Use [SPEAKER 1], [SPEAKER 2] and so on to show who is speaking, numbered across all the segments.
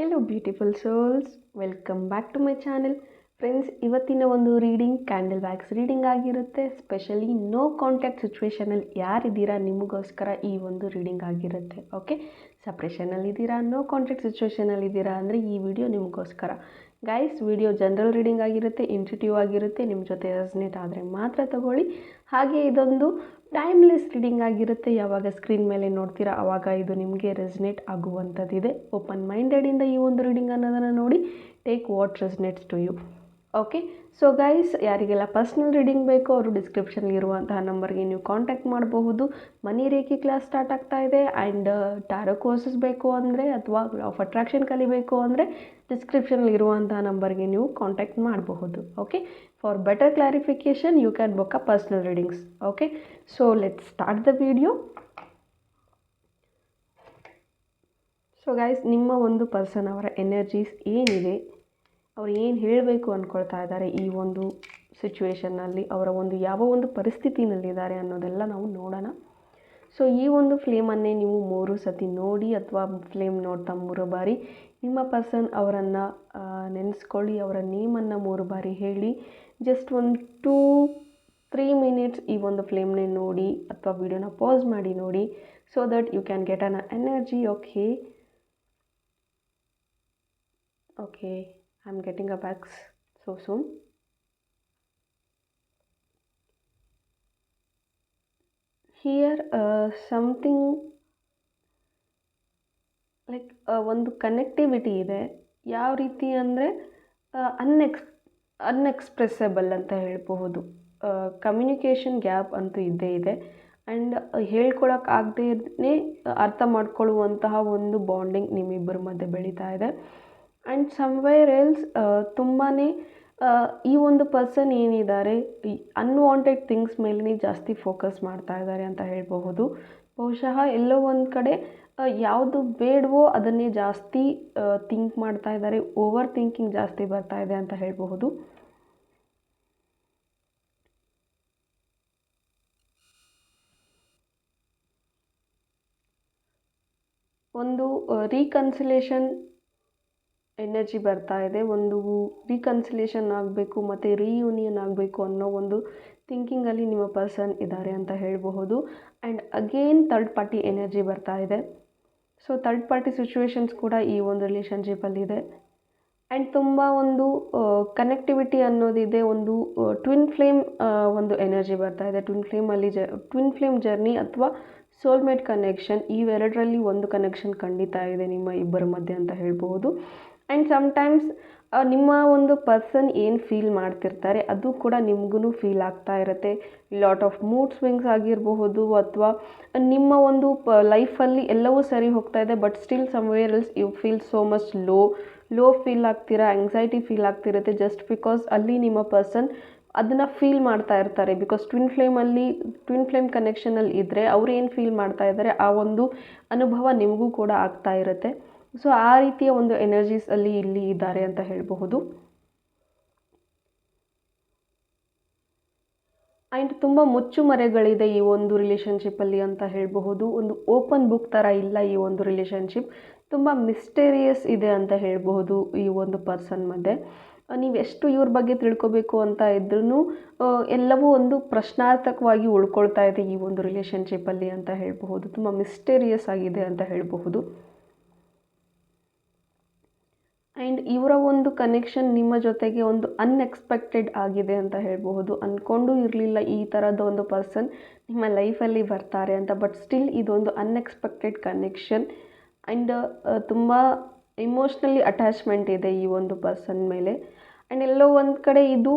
[SPEAKER 1] Hello beautiful souls, welcome back to my channel. Friends, ಇವತ್ತಿನ ಒಂದು reading candle wax reading ಆಗಿರುತ್ತೆ. Specially no contact ಸಿಚುವೇಷನಲ್ಲಿ ಯಾರಿದ್ದೀರಾ ನಿಮಗೋಸ್ಕರ ಈ ಒಂದು ರೀಡಿಂಗ್ ಆಗಿರುತ್ತೆ. ಓಕೆ, ಸಪ್ರೇಷನಲ್ಲಿದ್ದೀರಾ, ನೋ ಕಾಂಟ್ಯಾಕ್ಟ್ ಸಿಚುವೇಷನಲ್ಲಿದ್ದೀರಾ ಅಂದರೆ ಈ ವಿಡಿಯೋ ನಿಮಗೋಸ್ಕರ. ಗೈಸ್, ವಿಡಿಯೋ ಜನರಲ್ ರೀಡಿಂಗ್ ಆಗಿರುತ್ತೆ, ಇಂಟ್ಯೂಟಿವ್ ಆಗಿರುತ್ತೆ. ನಿಮ್ಮ ಜೊತೆ ರೆಸನೇಟ್ ಆದರೆ ಮಾತ್ರ ತಗೊಳ್ಳಿ. ಹಾಗೆ ಇದೊಂದು ಟೈಮ್ಲೆಸ್ ರೀಡಿಂಗ್ ಆಗಿರುತ್ತೆ. ಯಾವಾಗ ಸ್ಕ್ರೀನ್ ಮೇಲೆ ನೋಡ್ತೀರಾ ಆವಾಗ ಇದು ನಿಮಗೆ ರೆಸನೇಟ್ ಆಗುವಂಥದ್ದಿದೆ. ಓಪನ್ ಮೈಂಡೆಡಿಂದ ಈ ಒಂದು ರೀಡಿಂಗ್ ಅನ್ನೋದನ್ನು ನೋಡಿ, take what resonates to you. Okay, so guys, ಯಾರಿಗೆಲ್ಲ ಪರ್ಸ್ನಲ್ ರೀಡಿಂಗ್ ಬೇಕೋ ಅವರು ಡಿಸ್ಕ್ರಿಪ್ಷನ್ಲಿ ಇರುವಂತಹ ನಂಬರ್ಗೆ ನೀವು ಕಾಂಟ್ಯಾಕ್ಟ್ ಮಾಡಬಹುದು. ಮನಿ ರೇಖಿ ಕ್ಲಾಸ್ ಸ್ಟಾರ್ಟ್ ಆಗ್ತಾ ಇದೆ. ಆ್ಯಂಡ್ ಟಾರೋ ಕೋರ್ಸಸ್ ಬೇಕು ಅಂದರೆ ಅಥವಾ ಲಾ ಆಫ್ ಅಟ್ರಾಕ್ಷನ್ ಕಲಿಬೇಕು ಅಂದರೆ ಡಿಸ್ಕ್ರಿಪ್ಷನ್ಲಿ ಇರುವಂತಹ ನಂಬರ್ಗೆ ನೀವು ಕಾಂಟ್ಯಾಕ್ಟ್ ಮಾಡಬಹುದು. Okay, for better clarification you can book a personal readings. Okay, so let's start the video. So guys, ನಿಮ್ಮ ಒಂದು ಪರ್ಸನ್ ಅವರ ಎನರ್ಜೀಸ್ ಏನಿದೆ, ಅವ್ರು ಏನು ಹೇಳಬೇಕು ಅಂದ್ಕೊಳ್ತಾ ಇದ್ದಾರೆ ಈ ಒಂದು ಸಿಚುವೇಷನ್ನಲ್ಲಿ, ಅವರ ಒಂದು ಯಾವ ಒಂದು ಪರಿಸ್ಥಿತಿನಲ್ಲಿದ್ದಾರೆ ಅನ್ನೋದೆಲ್ಲ ನಾವು ನೋಡೋಣ. ಸೊ ಈ ಒಂದು ಫ್ಲೇಮನ್ನೇ ನೀವು 3 ಸತಿ ನೋಡಿ ಅಥವಾ ಫ್ಲೇಮ್ ನೋಡ್ತಾ 3 ಬಾರಿ ನಿಮ್ಮ ಪರ್ಸನ್ ಅವರನ್ನು ನೆನೆಸ್ಕೊಳ್ಳಿ. ಅವರ ನೇಮನ್ನು 3 ಬಾರಿ ಹೇಳಿ. ಜಸ್ಟ್ ಒಂದು 2-3 ಮಿನಿಟ್ಸ್ ಈ ಒಂದು ಫ್ಲೇಮ್ನೇ ನೋಡಿ ಅಥವಾ ವಿಡಿಯೋನ ಪಾಸ್ ಮಾಡಿ ನೋಡಿ, so that you can get an energy. Okay, I'm getting a wax so soon. Here something like ಒಂದು ಕನೆಕ್ಟಿವಿಟಿ ಇದೆ. ಯಾವ ರೀತಿ ಅಂದರೆ ಅನ್ಎಕ್ಸ್ಪ್ರೆಸಬಲ್ ಅಂತ ಹೇಳ್ಬಹುದು. ಕಮ್ಯುನಿಕೇಷನ್ ಗ್ಯಾಪ್ ಅಂತೂ ಇದ್ದೇ ಇದೆ. ಆ್ಯಂಡ್ ಹೇಳ್ಕೊಳಕ್ಕಾಗದೇ ಅರ್ಥ ಮಾಡ್ಕೊಳ್ಳುವಂತಹ ಒಂದು ಬಾಂಡಿಂಗ್ ನಿಮ್ಮಿಬ್ಬರ ಮಧ್ಯೆ ಬೆಳೀತಾ ಇದೆ. ಆ್ಯಂಡ್ ಸಮ್ವೇರ್ ಎಲ್ಸ್ ತುಂಬಾ ಈ ಒಂದು ಪರ್ಸನ್ ಏನಿದ್ದಾರೆ ಈ ಅನ್ವಾಂಟೆಡ್ ಥಿಂಗ್ಸ್ ಮೇಲೇ ಜಾಸ್ತಿ ಫೋಕಸ್ ಮಾಡ್ತಾ ಇದ್ದಾರೆ ಅಂತ ಹೇಳಬಹುದು. ಬಹುಶಃ ಎಲ್ಲೋ ಒಂದು ಕಡೆ ಯಾವುದು ಬೇಡವೋ ಅದನ್ನೇ ಜಾಸ್ತಿ ಥಿಂಕ್ ಮಾಡ್ತಾ ಇದ್ದಾರೆ. ಓವರ್ ಥಿಂಕಿಂಗ್ ಜಾಸ್ತಿ ಬರ್ತಾ ಇದೆ ಅಂತ ಹೇಳಬಹುದು. ಒಂದು ರೀಕನ್ಸಿಲೇಷನ್ ಎನರ್ಜಿ ಬರ್ತಾ ಇದೆ. ಒಂದು ರೀಕನ್ಸಿಲೇಷನ್ ಆಗಬೇಕು ಮತ್ತು ರೀಯೂನಿಯನ್ ಆಗಬೇಕು ಅನ್ನೋ ಒಂದು ಥಿಂಕಿಂಗಲ್ಲಿ ನಿಮ್ಮ ಪರ್ಸನ್ ಇದ್ದಾರೆ ಅಂತ ಹೇಳಬಹುದು. And again third party energy ಬರ್ತಾ ಇದೆ. ಸೊ ಥರ್ಡ್ ಪಾರ್ಟಿ ಸಿಚುವೇಶನ್ಸ್ ಕೂಡ ಈ ಒಂದು ರಿಲೇಷನ್ಶಿಪ್ಪಲ್ಲಿದೆ. ಆ್ಯಂಡ್ ತುಂಬ ಒಂದು ಕನೆಕ್ಟಿವಿಟಿ ಅನ್ನೋದಿದೆ. ಒಂದು ಟ್ವಿನ್ ಫ್ಲೇಮ್ ಒಂದು ಎನರ್ಜಿ ಬರ್ತಾ ಇದೆ. ಟ್ವಿನ್ ಫ್ಲೇಮ್ ಜರ್ನಿ ಅಥವಾ ಸೋಲ್ಮೇಟ್ ಕನೆಕ್ಷನ್, ಇವೆರಡರಲ್ಲಿ ಒಂದು ಕನೆಕ್ಷನ್ ಖಂಡಿತ ಇದೆ ನಿಮ್ಮ ಇಬ್ಬರ ಮಧ್ಯೆ ಅಂತ ಹೇಳ್ಬೋದು. ಆ್ಯಂಡ್ ಸಮ್ಟೈಮ್ಸ್ ನಿಮ್ಮ ಒಂದು ಪರ್ಸನ್ ಏನು ಫೀಲ್ ಮಾಡ್ತಿರ್ತಾರೆ ಅದು ಕೂಡ ನಿಮಗೂ ಫೀಲ್ ಆಗ್ತಾ ಇರುತ್ತೆ. ಲಾಟ್ ಆಫ್ ಮೂಡ್ ಸ್ವಿಂಗ್ಸ್ ಆಗಿರಬಹುದು ಅಥವಾ ನಿಮ್ಮ ಒಂದು ಲೈಫಲ್ಲಿ ಎಲ್ಲವೂ ಸರಿ ಹೋಗ್ತಾ ಇದೆ, but still somewhere else you feel so much low feel ಆಗ್ತೀರಾ, ಆಂಗ್ಸೈಟಿ ಫೀಲ್ ಆಗ್ತಿರುತ್ತೆ. ಜಸ್ಟ್ ಬಿಕಾಸ್ ಅಲ್ಲಿ ನಿಮ್ಮ ಪರ್ಸನ್ ಅದನ್ನು ಫೀಲ್ ಮಾಡ್ತಾ ಇರ್ತಾರೆ. ಬಿಕಾಸ್ ಟ್ವಿನ್ ಫ್ಲೇಮ್ ಕನೆಕ್ಷನಲ್ಲಿ ಇದ್ದರೆ ಅವ್ರು ಏನು ಫೀಲ್ ಮಾಡ್ತಾ ಇದ್ದಾರೆ ಆ ಒಂದು ಅನುಭವ ನಿಮಗೂ ಕೂಡ ಆಗ್ತಾ ಇರುತ್ತೆ. ಸೊ ಆ ರೀತಿಯ ಒಂದು ಎನರ್ಜೀಸ್ ಇಲ್ಲಿ ಇದ್ದಾರೆ ಅಂತ ಹೇಳಬಹುದು. ಆ್ಯಂಡ್ ತುಂಬ ಮುಚ್ಚುಮರೆಗಳಿದೆ ಈ ಒಂದು ರಿಲೇಷನ್ಶಿಪ್ಪಲ್ಲಿ ಅಂತ ಹೇಳಬಹುದು. ಒಂದು ಓಪನ್ ಬುಕ್ ಥರ ಇಲ್ಲ ಈ ಒಂದು ರಿಲೇಷನ್ಶಿಪ್. ತುಂಬ ಮಿಸ್ಟೀರಿಯಸ್ ಇದೆ ಅಂತ ಹೇಳಬಹುದು ಈ ಒಂದು ಪರ್ಸನ್ ಮಧ್ಯೆ. ನೀವು ಎಷ್ಟು ಇವ್ರ ಬಗ್ಗೆ ತಿಳ್ಕೊಬೇಕು ಅಂತ ಇದ್ರೂ ಎಲ್ಲವೂ ಒಂದು ಪ್ರಶ್ನಾರ್ಥಕವಾಗಿ ಉಳ್ಕೊಳ್ತಾ ಇದೆ ಈ ಒಂದು ರಿಲೇಷನ್ಶಿಪ್ಪಲ್ಲಿ ಅಂತ ಹೇಳಬಹುದು. ತುಂಬ ಮಿಸ್ಟೀರಿಯಸ್ ಆಗಿದೆ ಅಂತ ಹೇಳಬಹುದು. ಆ್ಯಂಡ್ ಇವರ ಒಂದು ಕನೆಕ್ಷನ್ ನಿಮ್ಮ ಜೊತೆಗೆ ಒಂದು ಅನ್ಎಕ್ಸ್ಪೆಕ್ಟೆಡ್ ಆಗಿದೆ ಅಂತ ಹೇಳಬಹುದು. ಅಂದ್ಕೊಂಡು ಇರಲಿಲ್ಲ ಈ ಥರದ ಒಂದು ಪರ್ಸನ್ ನಿಮ್ಮ ಲೈಫಲ್ಲಿ ಬರ್ತಾರೆ ಅಂತ, ಬಟ್ ಸ್ಟಿಲ್ ಇದೊಂದು ಅನ್ಎಕ್ಸ್ಪೆಕ್ಟೆಡ್ ಕನೆಕ್ಷನ್. ಆ್ಯಂಡ್ ತುಂಬ ಇಮೋಷ್ನಲಿ ಅಟ್ಯಾಚ್ಮೆಂಟ್ ಇದೆ ಈ ಒಂದು ಪರ್ಸನ್ ಮೇಲೆ. ಆ್ಯಂಡ್ ಎಲ್ಲೋ ಒಂದು ಕಡೆ ಇದು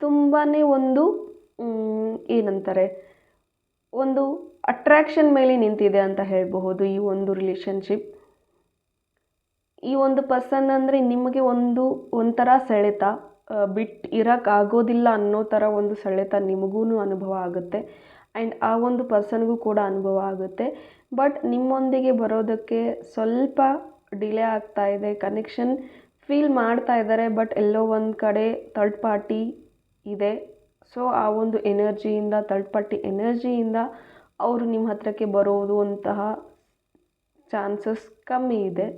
[SPEAKER 1] ತುಂಬಾ ಒಂದು ಏನಂತಾರೆ, ಒಂದು ಅಟ್ರ್ಯಾಕ್ಷನ್ ಮೇಲೆ ನಿಂತಿದೆ ಅಂತ ಹೇಳಬಹುದು ಈ ಒಂದು ರಿಲೇಷನ್ಶಿಪ್. ಈ ಒಂದು ಪರ್ಸನ್ ಅಂದರೆ ನಿಮಗೆ ಒಂಥರ ಸೆಳೆತ, ಇರೋಕ್ಕಾಗೋದಿಲ್ಲ ಅನ್ನೋ ಥರ ಒಂದು ಸೆಳೆತ ನಿಮಗೂ ಅನುಭವ ಆಗುತ್ತೆ. ಆ್ಯಂಡ್ ಆ ಒಂದು ಪರ್ಸನ್ಗೂ ಕೂಡ ಅನುಭವ ಆಗುತ್ತೆ. ಬಟ್ ನಿಮ್ಮೊಂದಿಗೆ ಬರೋದಕ್ಕೆ ಸ್ವಲ್ಪ ಡಿಲೇ ಆಗ್ತಾ ಇದೆ. ಕನೆಕ್ಷನ್ ಫೀಲ್ ಮಾಡ್ತಾ ಇದ್ದಾರೆ, ಬಟ್ ಎಲ್ಲೋ ಒಂದು ಕಡೆ ಥರ್ಡ್ ಪಾರ್ಟಿ ಇದೆ. ಸೊ ಆ ಒಂದು ಥರ್ಡ್ ಪಾರ್ಟಿ ಎನರ್ಜಿಯಿಂದ ಅವರು ನಿಮ್ಮ ಹತ್ರಕ್ಕೆ ಬರೋದು ಅಂತಹ ಚಾನ್ಸಸ್ ಕಮ್ಮಿ ಇದೆ.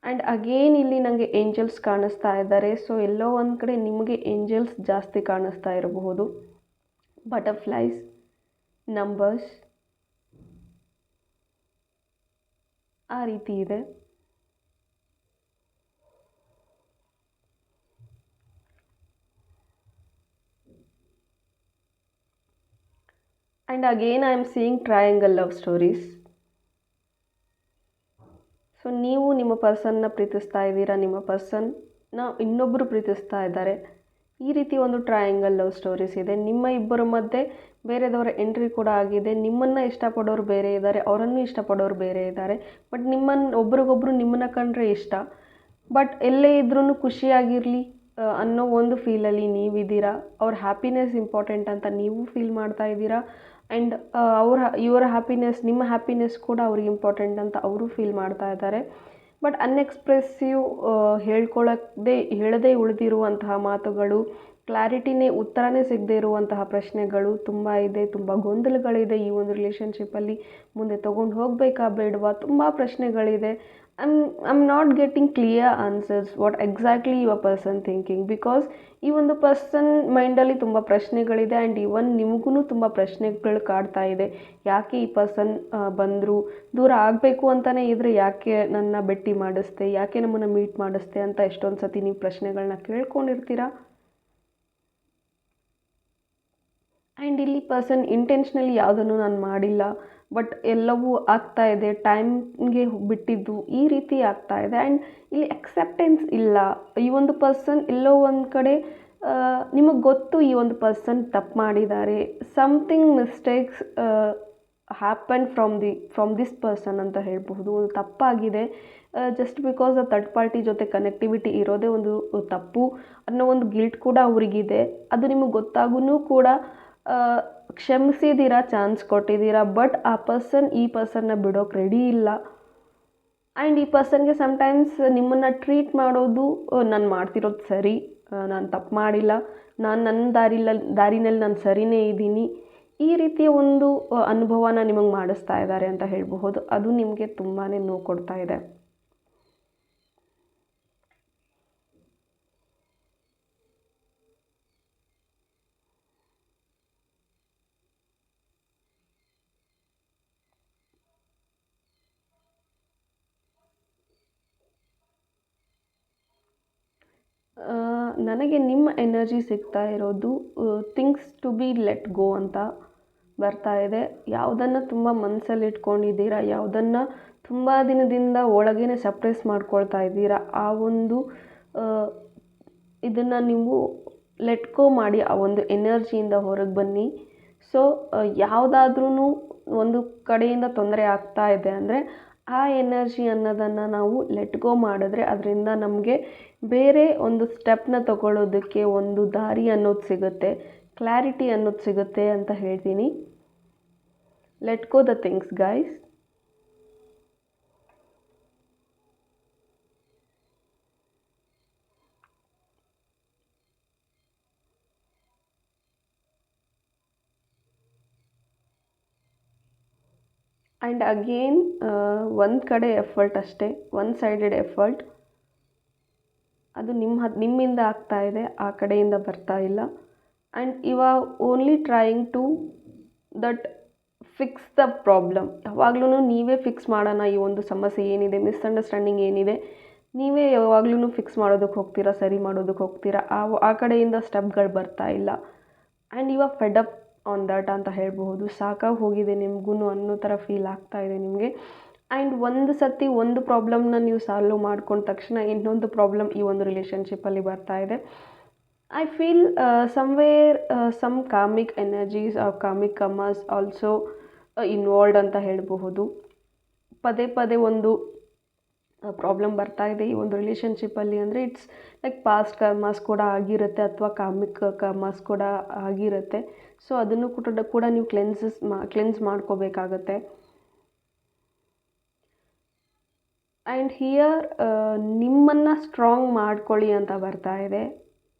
[SPEAKER 1] ಆ್ಯಂಡ್ ಅಗೇನ್ ಇಲ್ಲಿ ನನಗೆ ಏಂಜಲ್ಸ್ ಕಾಣಿಸ್ತಾ ಇದ್ದಾರೆ. ಸೊ ಎಲ್ಲೋ ಒಂದು ಕಡೆ ನಿಮಗೆ ಏಂಜಲ್ಸ್ ಜಾಸ್ತಿ ಕಾಣಿಸ್ತಾ ಇರಬಹುದು. ಬಟರ್ಫ್ಲೈಸ್, ನಂಬರ್ಸ್, ಆ ರೀತಿ ಇದೆ. And again I am seeing triangle love stories. So ನೀವು ನಿಮ್ಮ ಪರ್ಸನ್ನ ಪ್ರೀತಿಸ್ತಾ ಇದ್ದೀರಾ, ನಿಮ್ಮ ಪರ್ಸನ್ನ ಇನ್ನೊಬ್ಬರು ಪ್ರೀತಿಸ್ತಾ ಇದ್ದಾರೆ. ಈ ರೀತಿ ಒಂದು ಟ್ರಯಾಂಗಲ್ ಲವ್ ಸ್ಟೋರೀಸ್ ಇದೆ. ನಿಮ್ಮ ಇಬ್ಬರ ಮಧ್ಯೆ ಬೇರೆದವರ ಎಂಟ್ರಿ ಕೂಡ ಆಗಿದೆ. ನಿಮ್ಮನ್ನು ಇಷ್ಟಪಡೋರು ಬೇರೆ ಇದ್ದಾರೆ, ಅವರನ್ನು ಇಷ್ಟಪಡೋರು ಬೇರೆ ಇದ್ದಾರೆ. ಬಟ್ ಒಬ್ರಿಗೊಬ್ರು ನಿಮ್ಮನ್ನು ಕಂಡ್ರೆ ಇಷ್ಟ, ಬಟ್ ಎಲ್ಲೇ ಇದ್ರೂ ಖುಷಿಯಾಗಿರಲಿ ಅನ್ನೋ ಒಂದು ಫೀಲಲ್ಲಿ ನೀವಿದ್ದೀರಾ. ಅವ್ರ ಹ್ಯಾಪಿನೆಸ್ ಇಂಪಾರ್ಟೆಂಟ್ ಅಂತ ನೀವು ಫೀಲ್ ಮಾಡ್ತಾ ಇದ್ದೀರಾ. ಆ್ಯಂಡ್ ಇವರ ಹ್ಯಾಪಿನೆಸ್, ನಿಮ್ಮ ಹ್ಯಾಪಿನೆಸ್ ಕೂಡ ಅವ್ರಿಗೆ ಇಂಪಾರ್ಟೆಂಟ್ ಅಂತ ಅವರು ಫೀಲ್ ಮಾಡ್ತಾ ಇದ್ದಾರೆ. ಬಟ್ ಅನ್ಎಕ್ಸ್ಪ್ರೆಸಿವ್, ಹೇಳದೇ ಉಳಿದಿರುವಂತಹ ಮಾತುಗಳು, ಕ್ಲಾರಿಟಿನೇ, ಉತ್ತರನೇ ಸಿಗದೇ ಇರುವಂತಹ ಪ್ರಶ್ನೆಗಳು ತುಂಬ ಇದೆ. ತುಂಬ ಗೊಂದಲಗಳಿದೆ ಈ ಒಂದು ರಿಲೇಷನ್ಶಿಪ್ಪಲ್ಲಿ. ಮುಂದೆ ತೊಗೊಂಡು ಹೋಗಬೇಕಾ ಬೇಡವಾ, ತುಂಬ ಪ್ರಶ್ನೆಗಳಿದೆ. I'm not getting clear answers what exactly your person thinking. Because ಈ ಒಂದು ಪರ್ಸನ್ ಮೈಂಡಲ್ಲಿ ತುಂಬ ಪ್ರಶ್ನೆಗಳಿದೆ. ಆ್ಯಂಡ್ ಈವನ್ ನಿಮಗೂ ತುಂಬ ಪ್ರಶ್ನೆಗಳು ಕಾಡ್ತಾ ಇದೆ. ಯಾಕೆ ಈ ಪರ್ಸನ್ ಬಂದರು, ದೂರ ಆಗಬೇಕು ಅಂತಲೇ ಇದ್ದರೆ ಯಾಕೆ ನನ್ನ ಭೇಟಿ ಮಾಡಿಸ್ದೆ, ಯಾಕೆ ನಮ್ಮನ್ನು ಮೀಟ್ ಮಾಡಿಸ್ದೆ ಅಂತ ಎಷ್ಟೊಂದು ಸತಿ ನೀವು ಪ್ರಶ್ನೆಗಳನ್ನ ಕೇಳ್ಕೊಂಡಿರ್ತೀರ. ಆ್ಯಂಡ್ ಇಲ್ಲಿ ಪರ್ಸನ್ ಇಂಟೆನ್ಷನಲಿ ಯಾವುದನ್ನು ನಾನು ಮಾಡಿಲ್ಲ, ಬಟ್ ಎಲ್ಲವೂ ಆಗ್ತಾ ಇದೆ, ಟೈಮ್ಗೆ ಬಿಟ್ಟಿದ್ದು ಈ ರೀತಿ ಆಗ್ತಾ ಇದೆ. ಆ್ಯಂಡ್ ಇಲ್ಲಿ ಅಕ್ಸೆಪ್ಟೆನ್ಸ್ ಇಲ್ಲ. ಈ ಒಂದು ಪರ್ಸನ್ ಎಲ್ಲೋ ಒಂದು ಕಡೆ ನಿಮಗೆ ಗೊತ್ತು ಈ ಒಂದು ಪರ್ಸನ್ ತಪ್ಪು ಮಾಡಿದ್ದಾರೆ. Something mistakes happen from this person ಅಂತ ಹೇಳಬಹುದು. ಒಂದು ತಪ್ಪಾಗಿದೆ. ಜಸ್ಟ್ ಬಿಕಾಸ್ ಆ ಥರ್ಡ್ ಪಾರ್ಟಿ ಜೊತೆ ಕನೆಕ್ಟಿವಿಟಿ ಇರೋದೇ ಒಂದು ತಪ್ಪು ಅನ್ನೋ ಒಂದು ಗಿಲ್ಟ್ ಕೂಡ ಅವರಿಗಿದೆ. ಅದು ನಿಮಗೆ ಗೊತ್ತಾಗೂ ಕೂಡ ಕ್ಷಮಿಸಿದ್ದೀರಾ, ಚಾನ್ಸ್ ಕೊಟ್ಟಿದ್ದೀರಾ. ಬಟ್ ಈ ಪರ್ಸನ್ನ ಬಿಡೋಕೆ ರೆಡಿ ಇಲ್ಲ. ಆ್ಯಂಡ್ ಈ ಪರ್ಸನ್ಗೆ ಸಮ್ಟೈಮ್ಸ್ ನಿಮ್ಮನ್ನು ಟ್ರೀಟ್ ಮಾಡೋದು, ನಾನು ಮಾಡ್ತಿರೋದು ಸರಿ, ನಾನು ತಪ್ಪು ಮಾಡಿಲ್ಲ, ನಾನು ನನ್ನ ದಾರಿನಲ್ಲಿ ನಾನು ಸರಿಯೇ ಇದ್ದೀನಿ, ಈ ರೀತಿಯ ಒಂದು ಅನುಭವನ ನಿಮಗೆ ಮಾಡಿಸ್ತಾ ಇದ್ದಾರೆ ಅಂತ ಹೇಳಬಹುದು. ಅದು ನಿಮಗೆ ತುಂಬಾ ನೋವು ಕೊಡ್ತಾ ಇದೆ. ನನಗೆ ನಿಮ್ಮ ಎನರ್ಜಿ ಸಿಗ್ತಾ ಇರೋದು things to be let go ಅಂತ ಬರ್ತಾ ಇದೆ. ಯಾವುದನ್ನು ತುಂಬ ಮನಸ್ಸಲ್ಲಿ ಇಟ್ಕೊಂಡಿದ್ದೀರಾ, ಯಾವುದನ್ನು ತುಂಬ ದಿನದಿಂದ ಒಳಗೇ ಸಪ್ರೆಸ್ ಮಾಡ್ಕೊಳ್ತಾ ಇದ್ದೀರಾ, ಆ ಒಂದು ಇದನ್ನು ನೀವು ಲೆಟ್ ಗೋ ಮಾಡಿ, ಆ ಒಂದು ಎನರ್ಜಿಯಿಂದ ಹೊರಗೆ ಬನ್ನಿ. ಸೊ ಯಾವುದಾದ್ರೂ ಒಂದು ಕಡೆಯಿಂದ ತೊಂದರೆ ಆಗ್ತಾ ಇದೆ ಅಂದರೆ ಆ ಎನರ್ಜಿ ಅನ್ನೋದನ್ನು ನಾವು ಲೆಟ್ ಗೋ ಮಾಡಿದ್ರೆ ಅದರಿಂದ ನಮಗೆ ಬೇರೆ ಒಂದು ಸ್ಟೆಪ್ನ ತಗೊಳ್ಳೋದಕ್ಕೆ ಒಂದು ದಾರಿ ಅನ್ನೋದು ಸಿಗುತ್ತೆ, ಕ್ಲಾರಿಟಿ ಅನ್ನೋದು ಸಿಗುತ್ತೆ ಅಂತ ಹೇಳ್ತೀನಿ. Let go the things guys. And again ಒಂದು ಕಡೆ ಎಫರ್ಟ್ ಅಷ್ಟೇ, ಒನ್ ಸೈಡೆಡ್ ಎಫರ್ಟ್. ಅದು ನಿಮ್ಮಿಂದ ಆಗ್ತಾ ಇದೆ, ಆ ಕಡೆಯಿಂದ ಬರ್ತಾ ಇಲ್ಲ. And you are only trying to fix the problem. ಯಾವಾಗಲೂ ನೀವೇ ಫಿಕ್ಸ್ ಮಾಡೋಣ, ಈ ಒಂದು ಸಮಸ್ಯೆ ಏನಿದೆ, ಮಿಸ್ಅಂಡರ್ಸ್ಟ್ಯಾಂಡಿಂಗ್ ಏನಿದೆ, ನೀವೇ ಯಾವಾಗಲೂ ಫಿಕ್ಸ್ ಮಾಡೋದಕ್ಕೆ ಹೋಗ್ತೀರಾ, ಸರಿ ಮಾಡೋದಕ್ಕೆ ಹೋಗ್ತೀರಾ. ಆ ಕಡೆಯಿಂದ ಸ್ಟೆಪ್ಗಳು ಬರ್ತಾ ಇಲ್ಲ. And you are fed up on that ಅಂತ ಹೇಳಬಹುದು. ಸಾಕಾಗಿ ಹೋಗಿದೆ ನಿಮಗೂ ಅನ್ನೋ ಥರ ಫೀಲ್ ಆಗ್ತಾ ಇದೆ ನಿಮಗೆ. ಆ್ಯಂಡ್ ಒಂದು ಸತಿ ಒಂದು ಪ್ರಾಬ್ಲಮ್ನ ನೀವು ಸಾಲ್ವ್ ಮಾಡ್ಕೊಂಡ ತಕ್ಷಣ ಇನ್ನೊಂದು ಪ್ರಾಬ್ಲಮ್ ಈ ಒಂದು ರಿಲೇಷನ್ಶಿಪ್ಪಲ್ಲಿ ಬರ್ತಾ ಇದೆ. I feel somewhere some karmic energies are karmic karmas also involved ಅಂತ ಹೇಳಬಹುದು. ಪದೇ ಪದೇ ಒಂದು ಪ್ರಾಬ್ಲಮ್ ಬರ್ತಾ ಇದೆ ಈ ಒಂದು ರಿಲೇಷನ್ಶಿಪ್ಪಲ್ಲಿ ಅಂದರೆ ಇಟ್ಸ್ ಲೈಕ್ ಪಾಸ್ಟ್ ಕರ್ಮಾಸ್ ಕೂಡ ಆಗಿರುತ್ತೆ, ಅಥವಾ ಕಾಮಿಕ್ ಕರ್ಮಾಸ್ ಕೂಡ ಆಗಿರುತ್ತೆ. ಸೊ ಅದನ್ನು ಕೂಡ ನೀವು ಕ್ಲೆನ್ಸ್ ಮಾಡ್ಕೋಬೇಕಾಗತ್ತೆ. ಆ್ಯಂಡ್ ಹಿಯರ್ ನಿಮ್ಮನ್ನು ಸ್ಟ್ರಾಂಗ್ ಮಾಡ್ಕೊಳ್ಳಿ ಅಂತ ಬರ್ತಾ ಇದೆ.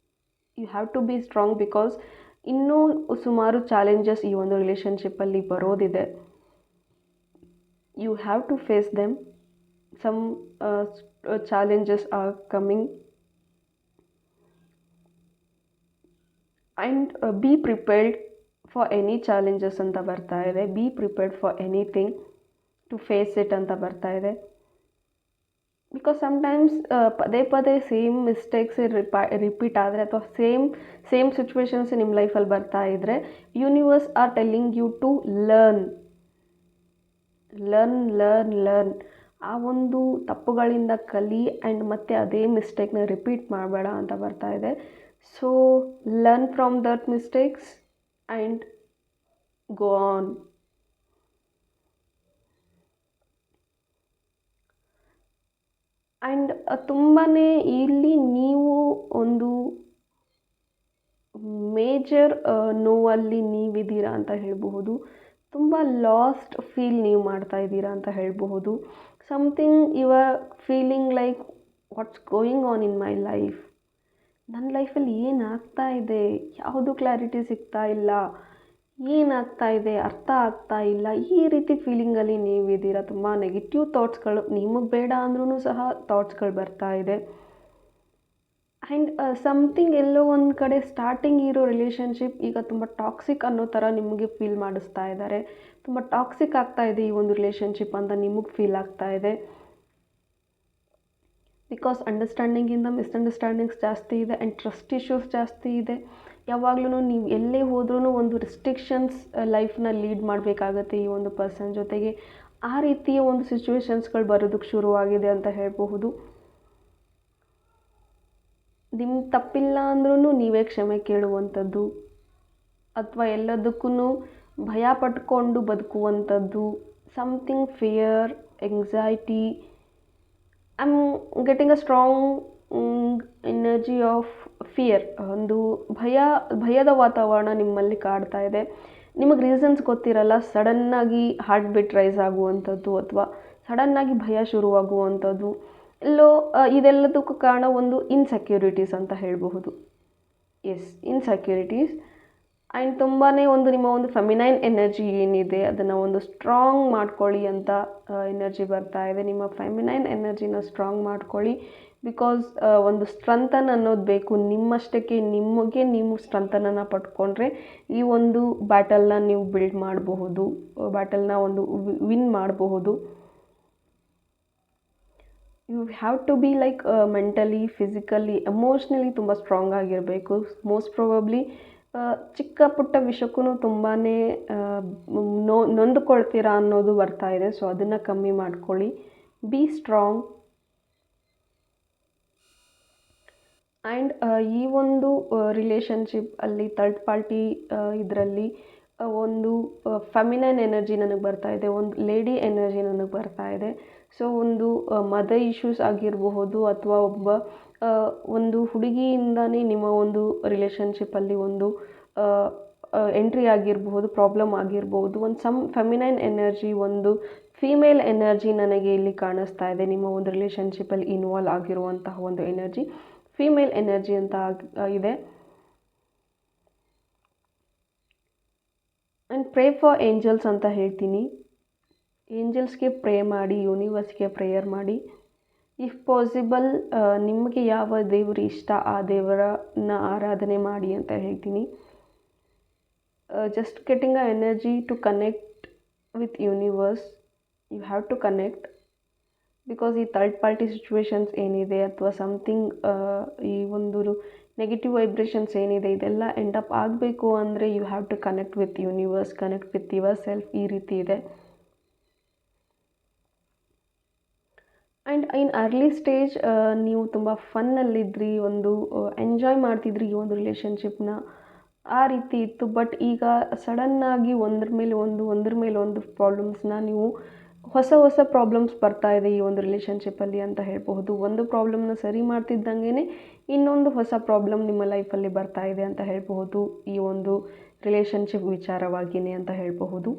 [SPEAKER 1] You have to be strong because ಇನ್ನೂ ಸುಮಾರು ಚಾಲೆಂಜಸ್ ಈ ಒಂದು ರಿಲೇಷನ್ಶಿಪ್ಪಲ್ಲಿ ಬರೋದಿದೆ. You have to face them. some challenges are coming. And be prepared for any challenges ಅಂತ ಬರ್ತಾ ಇದೆ. Be prepared for anything to face it ಅಂತ ಬರ್ತಾ ಇದೆ. ಬಿಕಾಸ್ ಸಮ್ಟೈಮ್ಸ್ ಪದೇ ಪದೇ ಸೇಮ್ ಮಿಸ್ಟೇಕ್ಸ್ ರಿಪೀಟ್ ಆದರೆ ಅಥವಾ ಸೇಮ್ ಸಿಚುವೇಶನ್ಸ್ ನಿಮ್ಮ ಲೈಫಲ್ಲಿ ಬರ್ತಾ ಇದ್ದರೆ universe are telling you to learn. ಆ ಒಂದು ತಪ್ಪುಗಳಿಂದ ಕಲಿ ಆ್ಯಂಡ್ ಮತ್ತೆ ಅದೇ ಮಿಸ್ಟೇಕ್ನ ರಿಪೀಟ್ ಮಾಡಬೇಡ ಅಂತ ಬರ್ತಾ ಇದೆ. So learn from that mistakes and go on. And ತುಂಬಾ ಇಲ್ಲಿ ನೀವು ಒಂದು ಮೇಜರ್ ನೋವಲ್ಲಿ ನೀವಿದ್ದೀರಾ ಅಂತ ಹೇಳಬಹುದು. ತುಂಬ ಲಾಸ್ಟ್ ಫೀಲ್ ನೀವು ಮಾಡ್ತಾ ಇದ್ದೀರಾ ಅಂತ ಹೇಳಬಹುದು. Something you are feeling like what's going on in my life, ನನ್ನ ಲೈಫಲ್ಲಿ ಏನಾಗ್ತಾ ಇದೆ, ಯಾವುದು ಕ್ಲಾರಿಟಿ ಸಿಗ್ತಾ ಇಲ್ಲ, ಏನಾಗ್ತಾ ಇದೆ ಅರ್ಥ ಆಗ್ತಾ ಇಲ್ಲ, ಈ ರೀತಿ ಫೀಲಿಂಗಲ್ಲಿ ನೀವಿದ್ದೀರಾ. ತುಂಬ ನೆಗೆಟಿವ್ ಥಾಟ್ಸ್ಗಳು, ನಿಮಗೆ ಬೇಡ ಅಂದ್ರೂ ಸಹ ಥಾಟ್ಸ್ಗಳು ಬರ್ತಾ ಇದೆ. ಆ್ಯಂಡ್ ಸಮಥಿಂಗ್ ಎಲ್ಲೋ ಒಂದು ಕಡೆ ಸ್ಟಾರ್ಟಿಂಗ್ ಇರೋ ರಿಲೇಷನ್ಶಿಪ್ ಈಗ ತುಂಬ ಟಾಕ್ಸಿಕ್ ಅನ್ನೋ ಥರ ನಿಮಗೆ ಫೀಲ್ ಮಾಡಿಸ್ತಾ ಇದ್ದಾರೆ. ತುಂಬ ಟಾಕ್ಸಿಕ್ ಆಗ್ತಾ ಇದೆ ಈ ಒಂದು ರಿಲೇಷನ್ಶಿಪ್ ಅಂತ ನಿಮಗೆ ಫೀಲ್ ಆಗ್ತಾ ಇದೆ. ಬಿಕಾಸ್ ಅಂಡರ್ಸ್ಟ್ಯಾಂಡಿಂಗಿಂದ ಮಿಸ್ಅಂಡರ್ಸ್ಟ್ಯಾಂಡಿಂಗ್ಸ್ ಜಾಸ್ತಿ ಇದೆ ಆ್ಯಂಡ್ ಟ್ರಸ್ಟ್ ಇಶ್ಯೂಸ್ ಜಾಸ್ತಿ ಇದೆ. ಯಾವಾಗಲೂ ನೀವು ಎಲ್ಲೇ ಹೋದ್ರೂ ಒಂದು ರಿಸ್ಟ್ರಿಕ್ಷನ್ಸ್ ಲೈಫ್ನ ಲೀಡ್ ಮಾಡಬೇಕಾಗತ್ತೆ ಈ ಒಂದು ಪರ್ಸನ್ ಜೊತೆಗೆ. ಆ ರೀತಿಯ ಒಂದು ಸಿಚುವೇಶನ್ಸ್ಗಳು ಬರೋದಕ್ಕೆ ಶುರುವಾಗಿದೆ ಅಂತ ಹೇಳಬಹುದು. ನಿಮ್ಮ ತಪ್ಪಿಲ್ಲ ಅಂದ್ರೂ ನೀವೇ ಕ್ಷಮೆ ಕೇಳುವಂಥದ್ದು ಅಥವಾ ಎಲ್ಲದಕ್ಕೂ ಭಯ ಪಟ್ಕೊಂಡು ಬದುಕುವಂಥದ್ದು, something fear, anxiety. I am getting a strong energy of fear. ಒಂದು ಭಯದ ವಾತಾವರಣ ನಿಮ್ಮಲ್ಲಿ ಕಾಡ್ತಾ ಇದೆ. ನಿಮಗೆ ರೀಸನ್ಸ್ ಗೊತ್ತಿರಲ್ಲ, ಸಡನ್ನಾಗಿ ಹಾರ್ಟ್ ಬೀಟ್ ರೈಸ್ ಆಗುವಂಥದ್ದು ಅಥವಾ ಸಡನ್ನಾಗಿ ಭಯ ಶುರುವಾಗುವಂಥದ್ದು. ಇದೆಲ್ಲದಕ್ಕೂ ಕಾರಣ ಒಂದು ಇನ್ಸೆಕ್ಯೂರಿಟೀಸ್ ಅಂತ ಹೇಳಬಹುದು. ಇನ್ಸೆಕ್ಯೂರಿಟೀಸ್. ಆ್ಯಂಡ್ ತುಂಬಾ ಒಂದು ನಿಮ್ಮ ಒಂದು ಫೆಮಿನೈನ್ ಎನರ್ಜಿ ಏನಿದೆ ಅದನ್ನು ಒಂದು ಸ್ಟ್ರಾಂಗ್ ಮಾಡ್ಕೊಳ್ಳಿ ಅಂತ ಎನರ್ಜಿ ಬರ್ತಾ ಇದೆ. ನಿಮ್ಮ ಫೆಮಿನೈನ್ ಎನರ್ಜಿನ ಸ್ಟ್ರಾಂಗ್ ಮಾಡ್ಕೊಳ್ಳಿ. ಬಿಕಾಸ್ ಒಂದು ಸ್ಟ್ರೆಂಥನ್ ಅನ್ನೋದು ಬೇಕು. ನಿಮ್ಮಷ್ಟಕ್ಕೆ ನಿಮಗೆ ನೀವು ಸ್ಟ್ರೆಂಥನನ್ನು ಪಡ್ಕೊಂಡ್ರೆ ಈ ಒಂದು ಬ್ಯಾಟಲ್ನ ನೀವು ಬಿಲ್ಡ್ ಮಾಡಬಹುದು, ಬ್ಯಾಟಲ್ನ ಒಂದು ವಿನ್ ಮಾಡಬಹುದು. You have to be like mentally, physically, emotionally ತುಂಬ ಸ್ಟ್ರಾಂಗ್ ಆಗಿರಬೇಕು. ಮೋಸ್ಟ್ ಪ್ರಾಬಬ್ಲಿ ಚಿಕ್ಕ ಪುಟ್ಟ ವಿಷಯಕ್ಕೂ ತುಂಬಾ ನೊಂದುಕೊಳ್ತೀರಾ ಅನ್ನೋದು ಬರ್ತಾ ಇದೆ. ಸೊ ಅದನ್ನು ಕಮ್ಮಿ ಮಾಡ್ಕೊಳ್ಳಿ. Be strong. ಆ್ಯಂಡ್ ಈ ಒಂದು ರಿಲೇಷನ್ಶಿಪ್ ಅಲ್ಲಿ ಥರ್ಡ್ ಪಾರ್ಟಿ ಇದರಲ್ಲಿ ಒಂದು ಫೆಮಿನೈನ್ ಎನರ್ಜಿ ನನಗೆ ಬರ್ತಾ ಇದೆ, ಒಂದು ಲೇಡಿ ಎನರ್ಜಿ ನನಗೆ ಬರ್ತಾ ಇದೆ. ಸೊ ಒಂದು ಮದರ್ ಇಶ್ಯೂಸ್ ಆಗಿರಬಹುದು ಅಥವಾ ಒಂದು ಹುಡುಗಿಯಿಂದನೇ ನಿಮ್ಮ ಒಂದು ರಿಲೇಷನ್ಶಿಪ್ಪಲ್ಲಿ ಒಂದು ಎಂಟ್ರಿ ಆಗಿರಬಹುದು, ಪ್ರಾಬ್ಲಮ್ ಆಗಿರಬಹುದು. ಒಂದು ಫೆಮಿನೈನ್ ಎನರ್ಜಿ, ಒಂದು ಫೀಮೇಲ್ ಎನರ್ಜಿ ನನಗೆ ಇಲ್ಲಿ ಕಾಣಿಸ್ತಾ ಇದೆ. ನಿಮ್ಮ ಒಂದು ರಿಲೇಷನ್ಶಿಪ್ಪಲ್ಲಿ ಇನ್ವಾಲ್ವ್ ಆಗಿರುವಂತಹ ಒಂದು ಎನರ್ಜಿ ಫೀಮೇಲ್ ಎನರ್ಜಿ ಅಂತ ಇದೆ. ಆ್ಯಂಡ್ ಪ್ರೇ ಫಾರ್ ಏಂಜಲ್ಸ್ ಅಂತ ಹೇಳ್ತೀನಿ. ಏಂಜಲ್ಸ್ಗೆ ಪ್ರೇ ಮಾಡಿ, ಯೂನಿವರ್ಸ್ಗೆ ಪ್ರೇಯರ್ ಮಾಡಿ. ಇಫ್ ಪಾಸಿಬಲ್ ನಿಮಗೆ ಯಾವ ದೇವರು ಇಷ್ಟ ಆ ದೇವರನ್ನ ಆರಾಧನೆ ಮಾಡಿ ಅಂತ ಹೇಳ್ತೀನಿ. Just getting a energy to connect with universe. You have to connect. Because ಈ ಥರ್ಡ್ ಪಾರ್ಟಿ ಸಿಚುವೇಶನ್ಸ್ ಏನಿದೆ ಅಥವಾ ಸಮಥಿಂಗ್ ಈ ಒಂದು ನೆಗೆಟಿವ್ ವೈಬ್ರೇಷನ್ಸ್ ಏನಿದೆ ಇದೆಲ್ಲ ಎಂಡ್ ಅಪ್ ಆಗಬೇಕು ಅಂದರೆ you have to connect with universe, connect with yourself. ಈ ರೀತಿ ಇದೆ. ಆ್ಯಂಡ್ ಇನ್ ಅರ್ಲಿ ಸ್ಟೇಜ್ ನೀವು ತುಂಬ ಫನ್ನಲ್ಲಿದ್ರಿ, ಒಂದು ಎಂಜಾಯ್ ಮಾಡ್ತಿದ್ರಿ ಈ ಒಂದು ರಿಲೇಷನ್ಶಿಪ್ನ, ಆ ರೀತಿ ಇತ್ತು. ಬಟ್ ಈಗ ಸಡನ್ನಾಗಿ ಒಂದ್ರ ಮೇಲೆ ಒಂದು ಪ್ರಾಬ್ಲಮ್ಸ್ನ ನೀವು ಹೊಸ ಪ್ರಾಬ್ಲಮ್ಸ್ ಬರ್ತಾ ಇದೆ ಈ ಒಂದು ರಿಲೇಷನ್ಶಿಪ್ಪಲ್ಲಿ ಅಂತ ಹೇಳಬಹುದು. ಒಂದು ಪ್ರಾಬ್ಲಮ್ನ ಸರಿ ಮಾಡ್ತಿದ್ದಂಗೆ ಇನ್ನೊಂದು ಹೊಸ ಪ್ರಾಬ್ಲಮ್ ನಿಮ್ಮ ಲೈಫಲ್ಲಿ ಬರ್ತಾ ಇದೆ ಅಂತ ಹೇಳಬಹುದು. ಈ ಒಂದು ರಿಲೇಷನ್ಶಿಪ್ ವಿಚಾರವಾಗಿಯೇ ಅಂತ ಹೇಳಬಹುದು.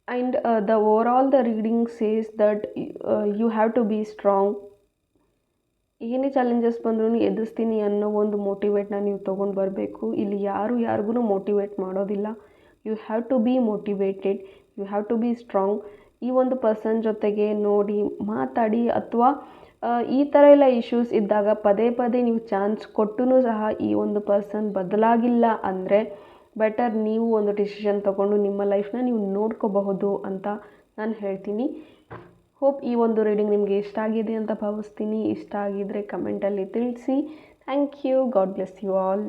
[SPEAKER 1] And the reading says that you have to be strong. ಏನೇ ಚಾಲೆಂಜಸ್ ಬಂದ್ರೂ ಎದುರಿಸ್ತೀನಿ ಅನ್ನೋ ಒಂದು ಮೋಟಿವೇಟ್ನ ನೀವು ತೊಗೊಂಡು ಬರಬೇಕು. ಇಲ್ಲಿ ಯಾರಿಗೂ ಮೋಟಿವೇಟ್ ಮಾಡೋದಿಲ್ಲ. You have to be motivated, you have to be strong. ಈ ಒಂದು ಪರ್ಸನ್ ಜೊತೆಗೆ ನೋಡಿ ಮಾತಾಡಿ, ಅಥವಾ ಈ ಥರ ಎಲ್ಲ ಇಶ್ಯೂಸ್ ಇದ್ದಾಗ ಪದೇ ಪದೇ ನೀವು ಚಾನ್ಸ್ ಕೊಟ್ಟೂ ಸಹ ಈ ಒಂದು ಪರ್ಸನ್ ಬದಲಾಗಿಲ್ಲ ಅಂದರೆ ಬೆಟರ್ ನೀವು ಒಂದು ಡಿಸಿಷನ್ ತಗೊಂಡು ನಿಮ್ಮ ಲೈಫ್ನ ನೀವು ನೋಡ್ಕೋಬಹುದು ಅಂತ ನಾನು ಹೇಳ್ತೀನಿ. ಹೋಪ್ ಈ ಒಂದು ರೀಡಿಂಗ್ ನಿಮಗೆ ಇಷ್ಟ ಆಗಿದೆ ಅಂತ ಭಾವಿಸ್ತೀನಿ. ಇಷ್ಟ ಆಗಿದ್ದರೆ ಕಮೆಂಟಲ್ಲಿ ತಿಳಿಸಿ. Thank you. God bless you all.